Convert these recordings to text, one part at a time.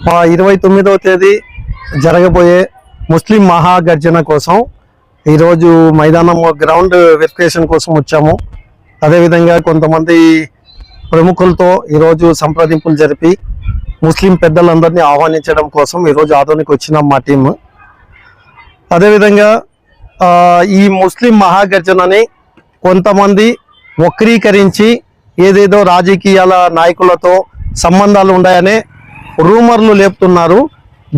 29వ తేదీ జరగబోయే ముస్లిం మహాగర్జన కోసం ఈరోజు మైదానం గ్రౌండ్ వెరిఫికేషన్ కోసం వచ్చాము. అదేవిధంగా కొంతమంది ప్రముఖులతో ఈరోజు సంప్రదింపులు జరిపి ముస్లిం పెద్దలందరినీ ఆహ్వానించడం కోసం ఈరోజు ఆదోనికి వచ్చినాం మా టీం. అదేవిధంగా ఈ ముస్లిం మహాగర్జనని కొంతమంది వక్రీకరించి ఏదేదో రాజకీయాల నాయకులతో సంబంధాలు ఉన్నాయనే రూమర్లు లేపుతున్నారు.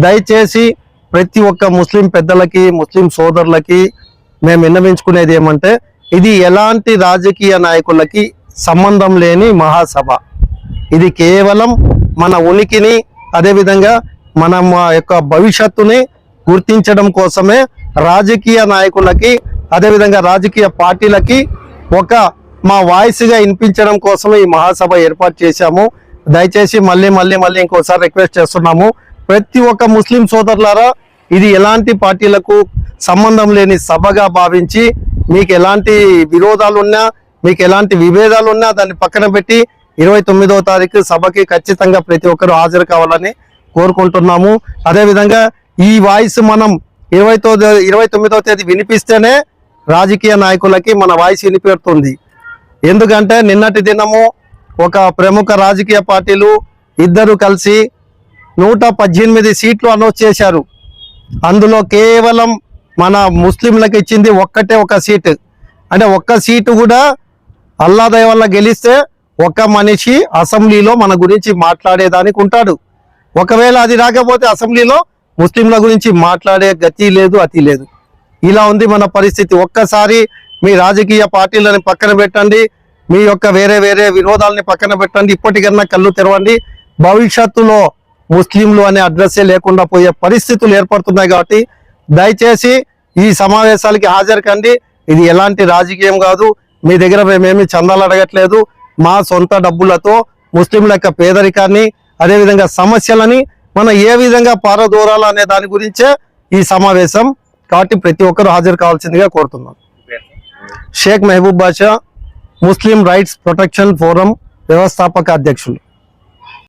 దయచేసి ప్రతి ఒక్క ముస్లిం పెద్దలకి, ముస్లిం సోదరులకి మేము విన్నవించుకునేది ఏమంటే, ఇది ఎలాంటి రాజకీయ నాయకులకి సంబంధం లేని మహాసభ. ఇది కేవలం మన ఉనికిని, అదేవిధంగా మన యొక్క భవిష్యత్తుని గుర్తించడం కోసమే రాజకీయ నాయకులకి, అదేవిధంగా రాజకీయ పార్టీలకి మా వాయిస్గా వినిపించడం కోసమే ఈ మహాసభ ఏర్పాటు చేశాము. దయచేసి మళ్ళీ ఇంకోసారి రిక్వెస్ట్ చేస్తున్నాము, ప్రతి ఒక్క ముస్లిం సోదరులారా, ఇది ఎలాంటి పార్టీలకు సంబంధం లేని సభగా భావించి, మీకు ఎలాంటి విరోధాలు ఉన్నా, మీకు ఎలాంటి విభేదాలు ఉన్నా దాన్ని పక్కన పెట్టి 29వ తారీఖు సభకి ఖచ్చితంగా ప్రతి ఒక్కరు హాజరు కావాలని కోరుకుంటున్నాము. అదేవిధంగా ఈ వాయిస్ మనం 29వ తేదీ వినిపిస్తేనే రాజకీయ నాయకులకి మన వాయిస్ వినిపెడుతుంది. ఎందుకంటే నిన్నటి దినము ఒక ప్రముఖ రాజకీయ పార్టీలు ఇద్దరు కలిసి 118 సీట్లు అనౌన్స్ చేశారు. అందులో కేవలం మన ముస్లింలకు ఇచ్చింది ఒక సీటు. అంటే ఒక్క సీటు కూడా అల్లా దయ వల్ల గెలిస్తే ఒక మనిషి అసెంబ్లీలో మన గురించి మాట్లాడేదానికి ఉంటాడు. ఒకవేళ అది రాకపోతే అసెంబ్లీలో ముస్లింల గురించి మాట్లాడే గతి లేదు, అతి లేదు. ఇలా ఉంది మన పరిస్థితి. ఒక్కసారి మీ రాజకీయ పార్టీలను పక్కన పెట్టండి, మీ యొక్క వేరే విరోధాలని పక్కన పెట్టండి, ఇప్పటికన్నా కళ్ళు తెరవండి. భవిష్యత్తులో ముస్లింలు అనే అడ్రస్సే లేకుండా పోయే పరిస్థితులు ఏర్పడుతున్నాయి. కాబట్టి దయచేసి ఈ సమావేశాలకి హాజరు కండి. ఇది ఎలాంటి రాజకీయం కాదు. మీ దగ్గర మేమేమి చందాలు అడగట్లేదు. మా సొంత డబ్బులతో ముస్లింల యొక్క పేదరికాన్ని, అదేవిధంగా సమస్యలని మనం ఏ విధంగా పారదోరాలు అనే దాని గురించే ఈ సమావేశం. కాబట్టి ప్రతి ఒక్కరు హాజరు కావాల్సిందిగా కోరుతున్నాం. షేక్ మహబూబ్ బాషా, ముస్లిం రైట్స్ ప్రొటెక్షన్ ఫోరం వ్యవస్థాపక అధ్యక్షులు.